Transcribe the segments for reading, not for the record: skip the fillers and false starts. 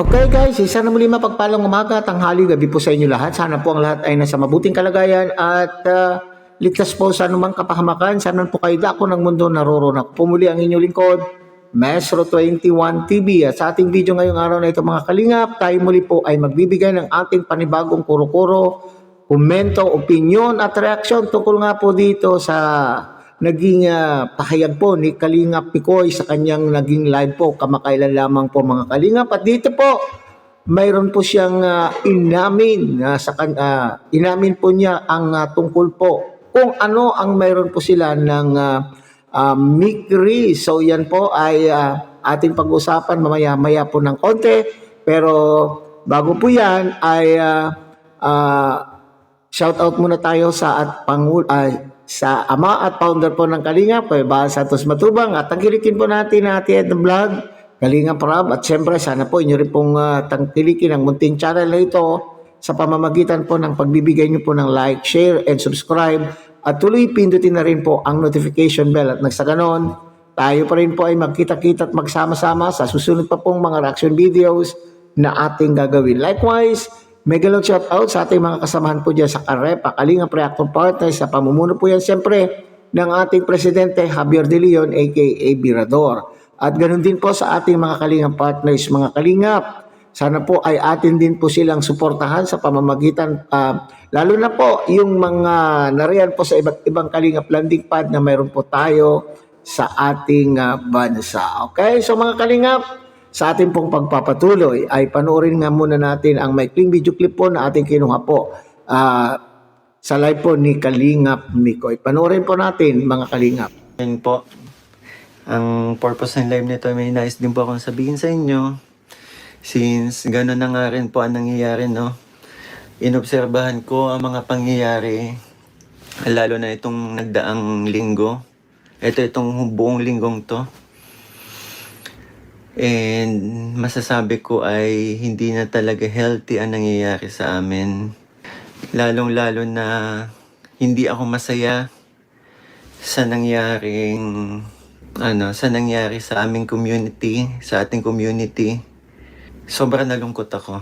Okay guys, isa na muli mapagpalang umaga, tanghali, gabi po sa inyo lahat. Sana po ang lahat ay nasa mabuting kalagayan at ligtas po sa anumang kapahamakan. Sana po kayo dako ng mundo naroroon. Ako po muli ang inyong lingkod, Maestro 21 TV. At sa ating video ngayong araw na ito mga kalingap, tayo muli po ay magbibigay ng ating panibagong kuro-kuro, komento, opinion at reaksyon tungkol nga po dito sa naging pahayag po ni Kalingap Picoy sa kanyang naging live po kamakailan lamang po mga Kalingap. At dito po mayroon po siyang inamin po niya ang tungkol po kung ano ang mayroon po sila ng Mikri. So yan po ay ating pag-usapan mamaya-maya po ng konti. Pero bago po yan ay shout out muna tayo sa sa ama at founder po ng Kalingap, Kuya Bal Santos Matubang, at tangkilikin po natin Ed Vlog, Kalingap Rob, at siyempre sana po inyo rin pong tangkilikin ang munting channel na ito sa pamamagitan po ng pagbibigay nyo po ng like, share, and subscribe, at tuloy pindutin na rin po ang notification bell. At nagsa ganon, tayo pa rin po ay magkita-kita at magsama-sama sa susunod pa pong mga reaction videos na ating gagawin. Likewise, mega long shout out sa ating mga kasamahan po dyan sa Karepa, Kalingap Reactor Partners, sa pamumuno po yan siyempre ng ating Presidente Javier De Leon aka Birador. At ganoon din po sa ating mga Kalingap Partners, mga Kalingap. Sana po ay atin din po silang suportahan sa pamamagitan, lalo na po yung mga nariyan po sa iba't ibang Kalingap landing pad na mayroon po tayo sa ating bansa. Okay, so mga Kalingap, sa ating pong pagpapatuloy ay panoorin nga muna natin ang maikling video clip po na ating kinuha po sa live po ni Kalingap Mikoy. Panoorin po natin mga Kalingap. Yan po. Ang purpose ng live nito, may nais din po akong sabihin sa inyo. Since gano'n na nga rin po ang nangyayari, no? Inobserbahan ko ang mga pangyayari, lalo na itong nagdaang linggo. Itong buong linggong to. And masasabi ko ay hindi na talaga healthy ang nangyayari sa amin. Lalong-lalo na hindi ako masaya sa nangyari sa aming community, sa ating community. Sobrang nalungkot ako.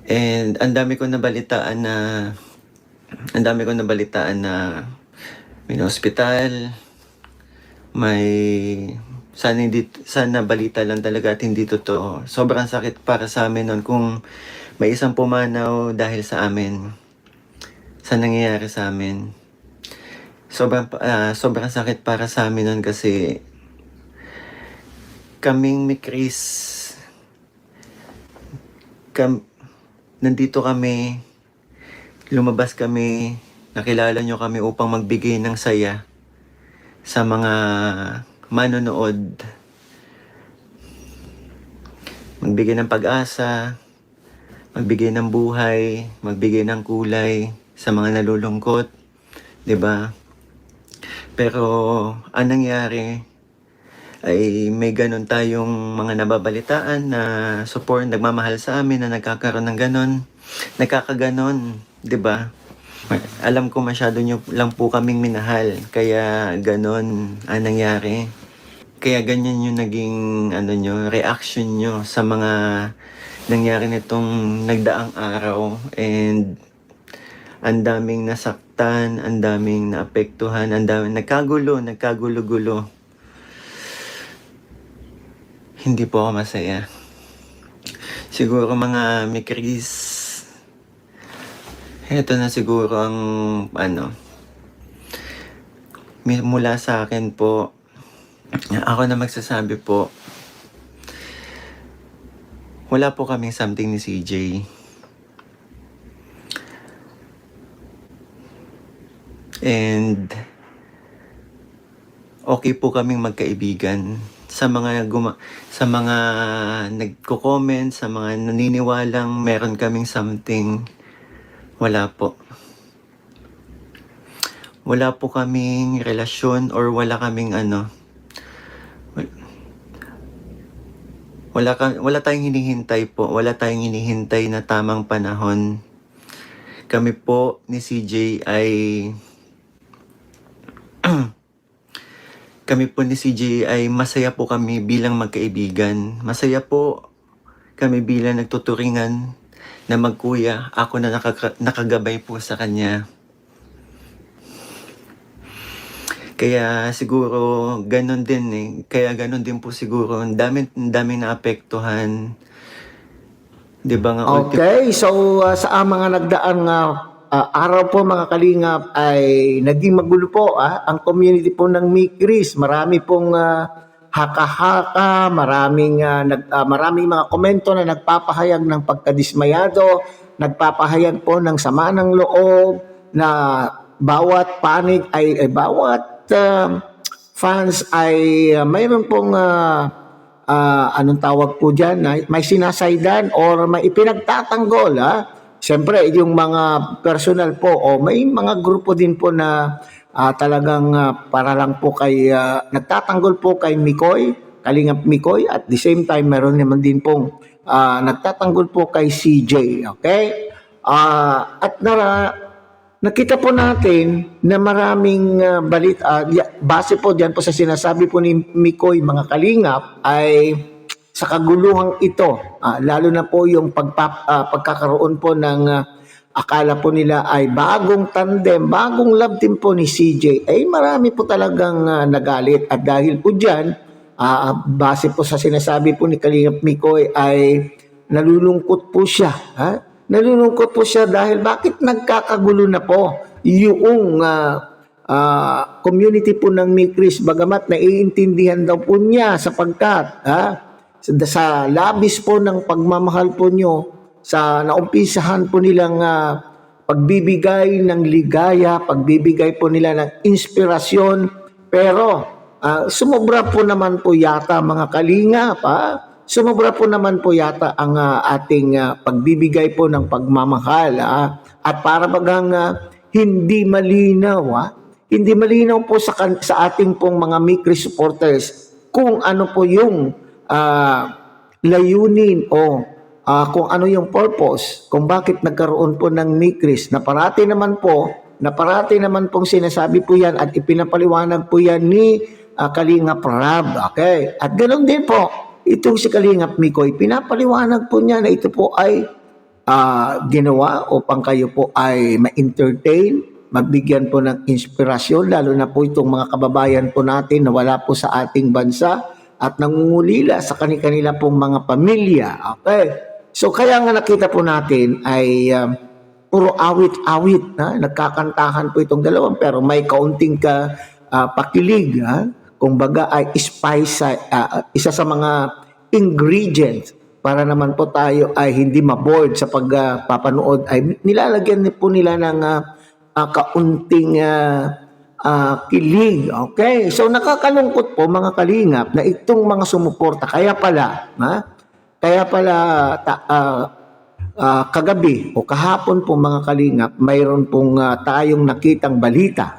And ang dami ko nabalitaan na may hospital, sana balita lang talaga at hindi totoo. Sobrang sakit para sa amin nun kung may isang pumanaw dahil sa amin, sa nangyayari sa amin. Sobrang sakit para sa amin nun kasi kaming Mikris, nandito kami, lumabas kami, nakilala nyo kami upang magbigay ng saya sa mga manonood, magbigay ng pag-asa, magbigay ng buhay, magbigay ng kulay sa mga nalulungkot, 'di ba? Pero ang nangyari ay may ganun tayong mga nababalitaan na support, nagmamahal sa amin na nagkakaroon ng ganun, nakakaganon, 'di ba? Alam ko masyado nyo lang po kaming minahal, kaya ganon ang nangyari. Kaya ganyan yung naging reaction nyo sa mga nangyari nitong nagdaang araw. And ang daming nasaktan, ang daming naapektuhan, ang daming nagkagulo-gulo. Hindi po ako masaya. Siguro mga Mikris, ito na siguro ang mula sa akin po. Ako na magsasabi po. Wala po kaming something ni CJ. And okay po kaming magkaibigan. Sa mga nagko-comment, sa mga naniniwalang meron kaming something, wala po. Wala po kaming relasyon or wala kaming wala tayong hinihintay po. Wala tayong hinihintay na tamang panahon. Kami po ni CJ ay kami po ni CJ ay masaya po kami bilang magkaibigan. Masaya po kami bilang nagtuturingan na magkuya. Ako na nakagabay po sa kanya. Kaya siguro ganun din eh. Kaya ganun din po siguro. Ang daming naapektuhan. Di ba nga Okay, so sa mga nagdaang araw po mga kalingap ay naging magulo po ang community po ng Mikris. Marami pong haka-haka, maraming mga komento na nagpapahayag ng pagkadismayado, nagpapahayag po ng sama ng loob na bawat panig bawat fans ay mayroon pong anong tawag po dyan, may sinasaydan or may ipinagtatanggol. Siyempre, yung mga personal po o may mga grupo din po na talagang para lang po kay, nagtatanggol po kay Mikoy, Kalingap Mikoy, at the same time, meron naman din pong nagtatanggol po kay CJ. Okay? At nakita po natin na maraming base po dyan po sa sinasabi po ni Mikoy, mga kalingap, ay sa kaguluhang ito, lalo na po yung pagkakaroon po ng akala po nila ay bagong tandem, bagong love team po ni CJ, ay marami po talagang nagalit. At dahil po dyan, base po sa sinasabi po ni Kalingap Mikoy ay nalulungkot po siya. Nalulungkot po siya dahil bakit nagkakagulo na po yung community po ng Mikris, bagamat naiintindihan daw po niya sapagkat sa labis po ng pagmamahal po nyo, sa naumpisahan po nilang pagbibigay ng ligaya, pagbibigay po nila ng inspirasyon, pero sumobra po naman po yata mga kalingap, sumobra po naman po yata ang ating pagbibigay po ng pagmamahal. At para bagang hindi malinaw, hindi malinaw po sa ating pong mga Mikris supporters kung ano po yung layunin o kung ano yung purpose, kung bakit nagkaroon po ng Mikris. Na parati naman pong sinasabi po yan at ipinapaliwanag po yan ni Kalingap Rab. Okay? At ganoon din po, itong si Kalingap Mikoy, pinapaliwanag po niya na ito po ay ginawa upang kayo po ay ma-entertain, magbigyan po ng inspirasyon, lalo na po itong mga kababayan po natin na wala po sa ating bansa at nangungulila sa kanilang pong mga pamilya. Okay? So kaya nga nakita po natin ay puro awit-awit. Nagkakantahan po itong dalawang pero may kaunting pakilig. Kung baga ay spice, isa sa mga ingredients para naman po tayo ay hindi maboard sa pagpapanood, ay nilalagyan po nila ng kaunting kilig. Okay? So nakakalungkot po mga kalingap na itong mga sumuporta. Kaya pala kagabi o kahapon po mga kalingap, mayroon pong tayong nakitang balita.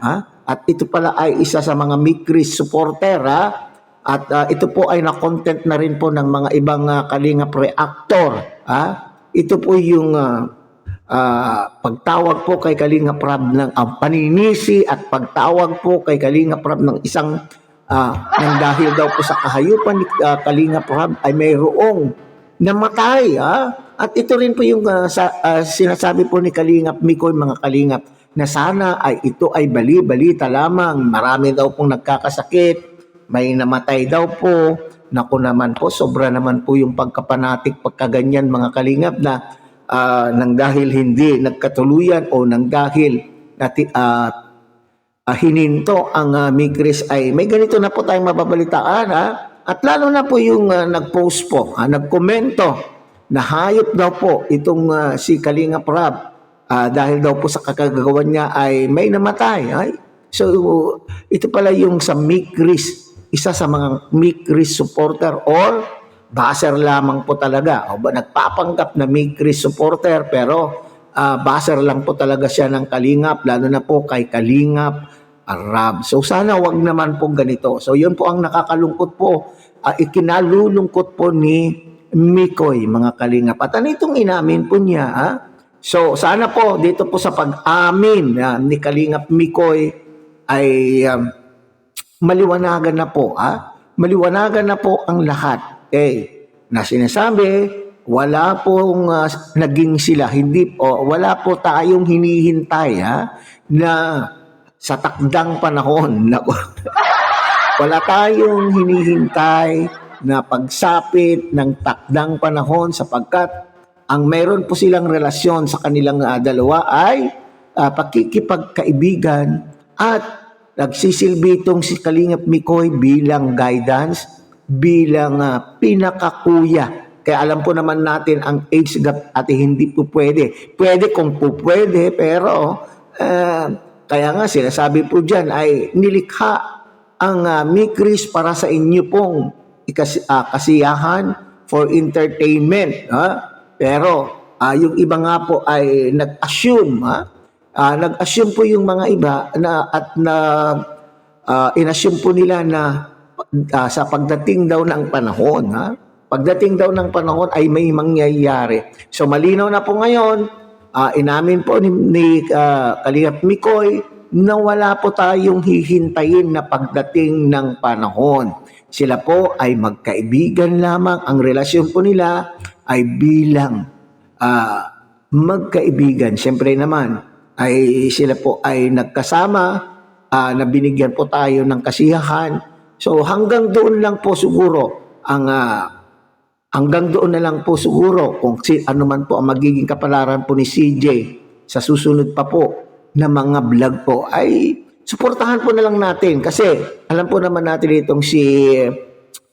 At ito pala ay isa sa mga Mikris supporter. At ito po ay na-content na rin po ng mga ibang kalingap reactor. Ito po yung pagtawag po kay Kalingap Rab ng paninisi at pagtawag po kay Kalingap Rab ng isang nang dahil daw po sa kahayupan ni Kalingap Rab ay mayroong namatay. At ito rin po yung sinasabi po ni Kalingap Mikoy, mga kalingap, na sana ay ito ay bali-balita lamang. Marami daw pong nagkakasakit, may namatay daw po. Naku naman po, sobra naman po yung pagkapanatik, pagkaganyan mga kalingap na nang dahil hindi nagkatuluyan o nang dahil hininto ang Mikris ay may ganito na po tayong mababalitaan. At lalo na po yung nag-post po, nagkomento na hayop daw po itong si Kalingap Rab dahil daw po sa kakagawan niya ay may namatay. So ito pala yung sa Mikris, isa sa mga Mikris supporter or baser lamang po talaga. O ba, nagpapanggap na Mikris supporter pero baser lang po talaga siya ng Kalingap, lalo na po kay Kalingap Rab. So sana wag naman po ganito. So yun po ang nakakalungkot po, ikinalulungkot po ni Mikoy, mga kalingap. At ano itong inamin po niya? So sana po dito po sa pag-amin ni Kalingap Mikoy ay maliwanagan na po, maliwanagan na po ang lahat. Na sinasabi, wala pong naging sila, wala po tayong hinihintay na sa takdang panahon. Wala tayong hinihintay na pagsapit ng takdang panahon sapagkat ang meron po silang relasyon sa kanilang dalawa ay pakikipagkaibigan at nagsisilbi itong si Kalingap Mikoy bilang guidance, bilang pinakakuya. Kaya alam po naman natin ang age gap at hindi po pwede. Pwede kung po pwede, pero kaya nga sinasabi po dyan ay nilikha ang Mikris para sa inyo pong kasiyahan for entertainment. Pero yung iba nga po ay nag-assume. Nag-assume po yung mga iba in-assume po nila na sa pagdating daw ng panahon, pagdating daw ng panahon ay may mangyayari. So malinaw na po ngayon, inamin po ni Kalingap Mikoy na wala po tayong hihintayin na pagdating ng panahon. Sila po ay magkaibigan lamang. Ang relasyon po nila ay bilang magkaibigan. Siyempre naman, ay sila po ay nagkasama, na binigyan po tayo ng kasiyahan. So hanggang doon lang po siguro hanggang doon na lang po siguro kung ano man po ang magiging kapalaran po ni CJ sa susunod pa po na mga vlog po ay suportahan po na lang natin kasi alam po naman natin itong si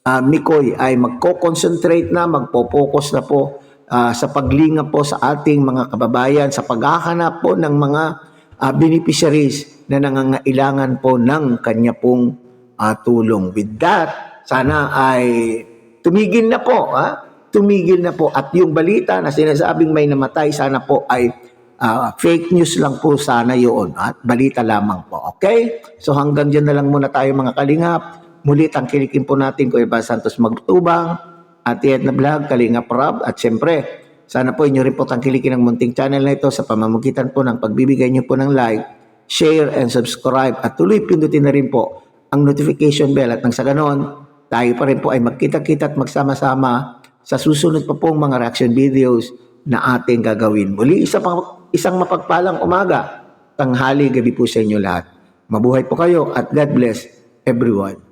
Mikoy ay magko-concentrate na, magpo-focus na po sa paglinga po sa ating mga kababayan sa paghahanap po ng mga beneficiaries na nangangailangan po ng kanya pong tulong. With that, sana ay tumigil na po, tumigil na po. At yung balita na sinasabing may namatay, sana po ay fake news lang po sana yun. At balita lamang po. Okay? So hanggang dyan na lang muna tayo mga kalingap. Muli tangkilikin po natin Kuya Bal Santos Magtubang, Ate Edna Vlog, Kalingap Rob. At syempre, sana po inyo rin po tangkilikin ang munting channel na ito sa pamamagitan po ng pagbibigay nyo po ng like, share, and subscribe. At tuloy pindutin na rin po ang notification bell at nang sa ganon, tayo pa rin po ay magkita-kita at magsama-sama sa susunod pa pong mga reaction videos na ating gagawin. Muli, isang mapagpalang umaga, tanghali, gabi po sa inyo lahat. Mabuhay po kayo at God bless everyone.